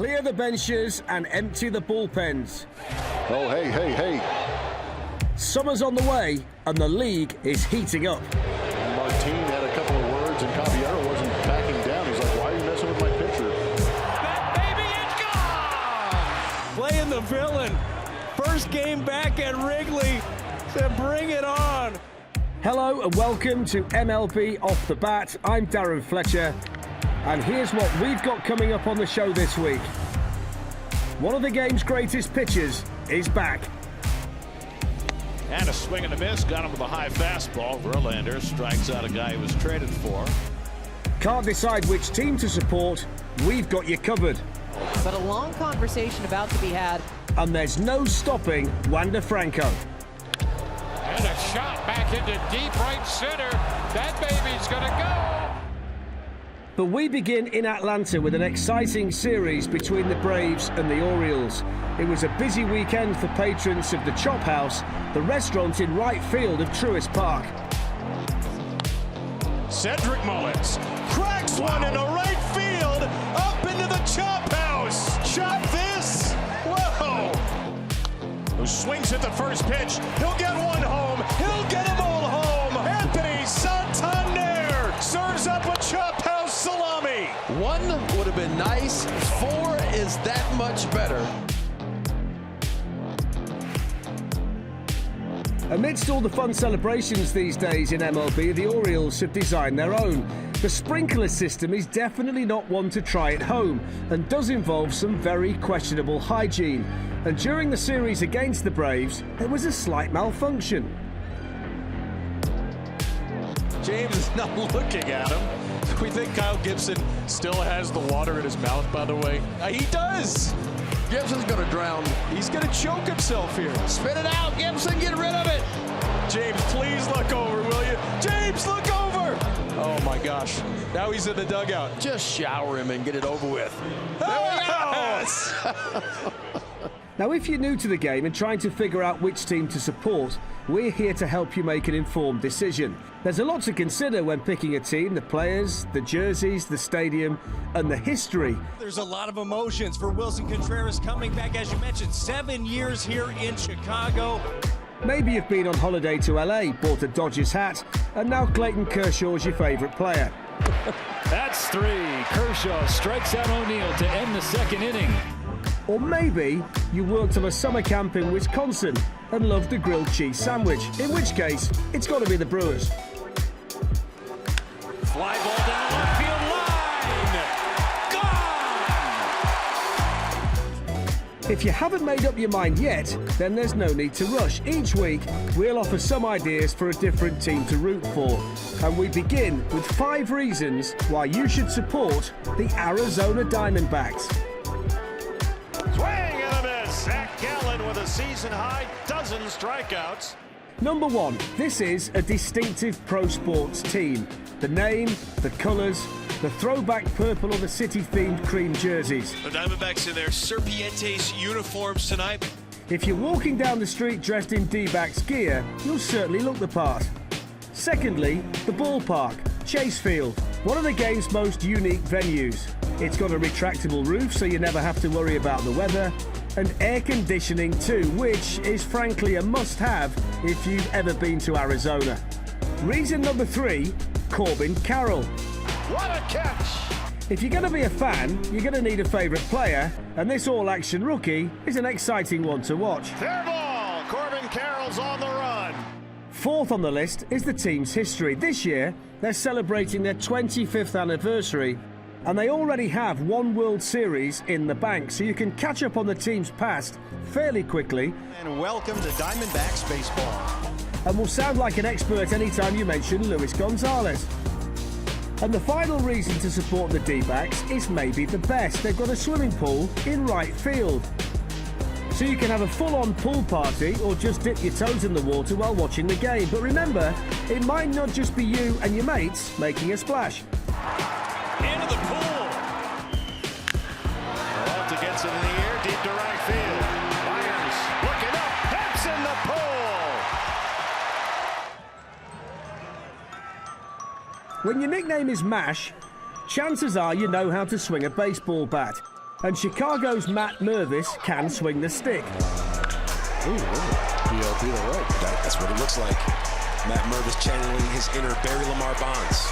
Clear the benches and empty the bullpens. Oh, hey. Summer's on the way, and the league is heating up. Martin had a couple of words, and Caballero wasn't backing down. He's like, why are you messing with my pitcher? That baby is gone! Playing the villain. First game back at Wrigley to bring it on. Hello and welcome to MLB Off the Bat. I'm Darren Fletcher, and here's what we've got coming up on the show this week. One of the game's greatest pitchers is back. And a swing and a miss, got him with a high fastball. Verlander strikes out a guy he was traded for. Can't decide which team to support? We've got you covered. But a long conversation about to be had. And there's no stopping Wander Franco. And a shot back into deep right center. That baby's gonna go. But we begin in Atlanta with an exciting series between the Braves and the Orioles. It was a busy weekend for patrons of the Chop House, the restaurant in right field of Truist Park. Cedric Mullins cracks one into right field, up into the Chop House. Chop this! Whoa! Who swings at the first pitch? He'll get one home. He'll get them all home. Anthony Santander serves up a Chop House salami. One would have been nice. Four is that much better. Amidst all the fun celebrations these days in MLB, the Orioles have designed their own. The sprinkler system is definitely not one to try at home and does involve some very questionable hygiene. And during the series against the Braves, there was a slight malfunction. James is not looking at him. We think Kyle Gibson still has the water in his mouth, by the way. He does. Gibson's going to drown. He's going to choke himself here. Spit it out, Gibson. Get rid of it. James, please look over, will you? James, look over. Oh, my gosh. Now he's in the dugout. Just shower him and get it over with. Yes! Now, if you're new to the game and trying to figure out which team to support, we're here to help you make an informed decision. There's a lot to consider when picking a team: the players, the jerseys, the stadium, and the history. There's a lot of emotions for Wilson Contreras coming back, as you mentioned, 7 years here in Chicago. Maybe you've been on holiday to LA, bought a Dodgers hat, and now Clayton Kershaw's your favorite player. That's three. Kershaw strikes out O'Neill to end the second inning. Or maybe you worked on a summer camp in Wisconsin and loved a grilled cheese sandwich, in which case it's got to be the Brewers. Fly ball down left field line. Gone! If you haven't made up your mind yet, then there's no need to rush. Each week, we'll offer some ideas for a different team to root for. And we begin with 5 reasons why you should support the Arizona Diamondbacks. Swing and a miss. Zach Gallen with a season-high dozen strikeouts. Number 1, this is a distinctive pro sports team. The name, the colours, the throwback purple or the city-themed cream jerseys. The Diamondbacks in their Serpientes uniforms tonight. If you're walking down the street dressed in D-backs gear, you'll certainly look the part. Secondly, the ballpark, Chase Field, one of the game's most unique venues. It's got a retractable roof so you never have to worry about the weather, and air conditioning too, which is frankly a must-have if you've ever been to Arizona. Reason number 3, Corbin Carroll. What a catch! If you're going to be a fan, you're going to need a favourite player, and this all-action rookie is an exciting one to watch. Fair ball! Corbin Carroll's on the run. 4th on the list is the team's history. This year, they're celebrating their 25th anniversary, and they already have 1 World Series in the bank, so you can catch up on the team's past fairly quickly. And welcome to Diamondbacks baseball. And will sound like an expert anytime you mention Luis Gonzalez. And the final reason to support the D-backs is maybe the best. They've got a swimming pool in right field. So you can have a full-on pool party or just dip your toes in the water while watching the game. But remember, it might not just be you and your mates making a splash. Into the pool. Walter gets it in the air, deep to right field. Myers looking up, that's in the pool. When your nickname is MASH, chances are you know how to swing a baseball bat. And Chicago's Matt Mervis can swing the stick. Ooh, PLP to right. That's what it looks like. Matt Mervis channeling his inner Barry Lamar Bonds.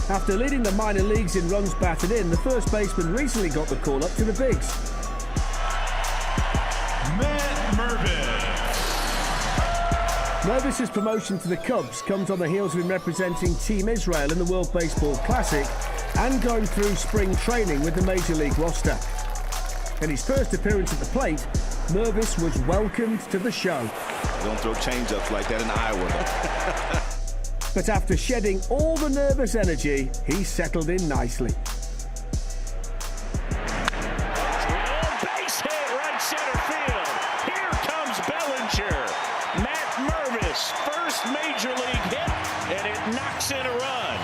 After leading the minor leagues in runs batted in, the first baseman recently got the call up to the bigs. Matt Mervis. Mervis's promotion to the Cubs comes on the heels of him representing Team Israel in the World Baseball Classic and going through spring training with the Major League roster. In his first appearance at the plate, Mervis was welcomed to the show. Don't throw change-ups like that in Iowa. But after shedding all the nervous energy, he settled in nicely. Base hit, right center field. Here comes Bellinger. Matt Mervis, first major league hit, and it knocks in a run.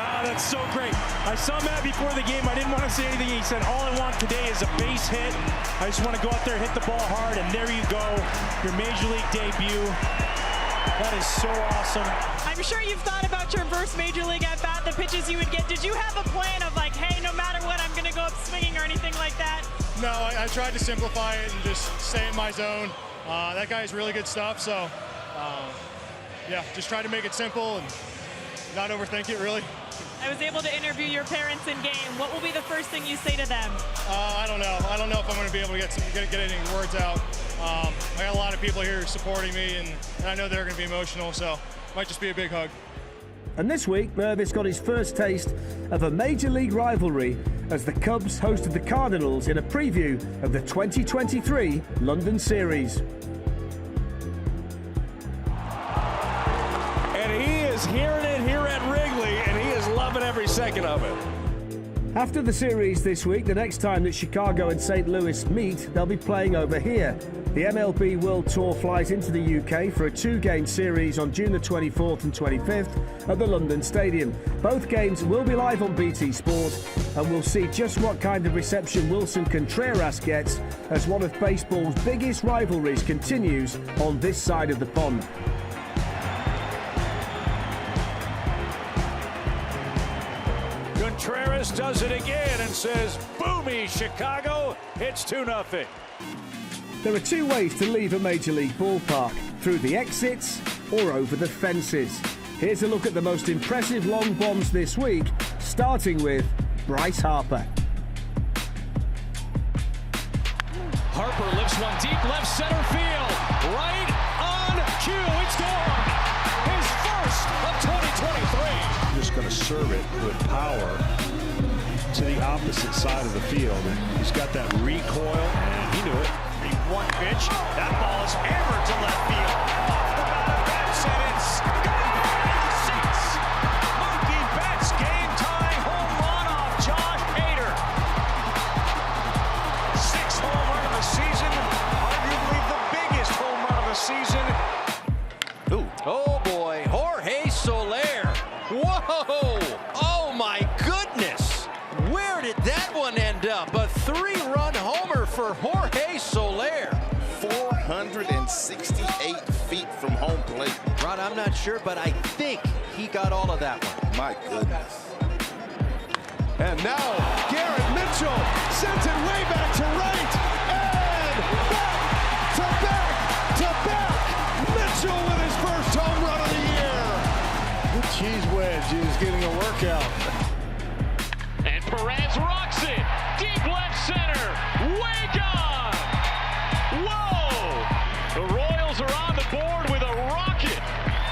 Ah, that's so great. I saw Matt before the game. I didn't want to say anything. He said, all I want today is a base hit. I just want to go out there, hit the ball hard, and there you go. Your major league debut. That is so awesome. I'm sure you've thought about your first major league at bat, the pitches you would get. Did you have a plan of like, hey, no matter what, I'm going to go up swinging or anything like that? No, I tried to simplify it and just stay in my zone. That guy's really good stuff, so yeah, just try to make it simple and not overthink it, really. I was able to interview your parents in game. What will be the first thing you say to them? I don't know. I don't know if I'm going to be able to get any words out. I got a lot of people here supporting me, and I know they're going to be emotional, so it might just be a big hug. And this week, Mervis got his first taste of a major league rivalry as the Cubs hosted the Cardinals in a preview of the 2023 London Series. And he is hearing it here at Wrigley, and he is loving every second of it. After the series this week, the next time that Chicago and St. Louis meet, they'll be playing over here. The MLB World Tour flies into the UK for a two-game series on June the 24th and 25th at the London Stadium. Both games will be live on BT Sport, and we'll see just what kind of reception Wilson Contreras gets as one of baseball's biggest rivalries continues on this side of the pond. Contreras does it again and says, "Boomy, Chicago, it's 2-0. There are two ways to leave a Major League ballpark, through the exits or over the fences. Here's a look at the most impressive long bombs this week, starting with Bryce Harper. Harper lifts one deep left center field. Right on cue. It's gone. His first of 2023. Just going to serve it with power to the opposite side of the field. And he's got that recoil, and he knew it. One pitch. That ball is hammered to left field. Off the bat of Betts, and it's gone. 6. Mookie Betts game-tying home run off Josh Hader. 6th home run of the season. Arguably the biggest home run of the season. Ooh. Oh boy, Jorge Soler. Whoa! Oh my goodness! Where did that one end up? A 3-run homer for Jorge Soler. 468 feet from home plate. Ron, I'm not sure, but I think he got all of that one. My goodness. And now Garrett Mitchell sends it way back to right. And back to back to back. Mitchell with his first home run of the year. The cheese wedge is getting a workout. And Perez rocks it. Deep left center. Way gone. Whoa. The Royals are on the board with a rocket.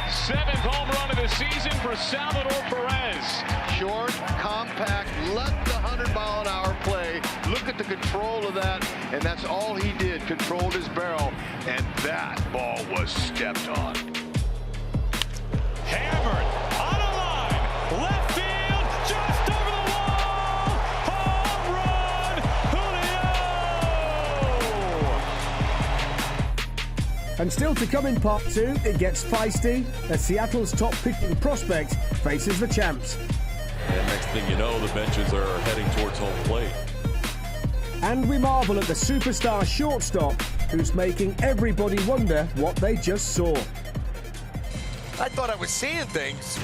7th home run of the season for Salvador Perez. Short, compact, let the 100-mile-an-hour play. Look at the control of that, and that's all he did, controlled his barrel, and that ball was stepped on. Hammered on a line. Left field, just over the wall. Home run, Julio. And still to come in part 2, it gets feisty as Seattle's top pitching prospect faces the champs. And next thing you know, the benches are heading towards home plate. And we marvel at the superstar shortstop who's making everybody wonder what they just saw. I thought I was seeing things.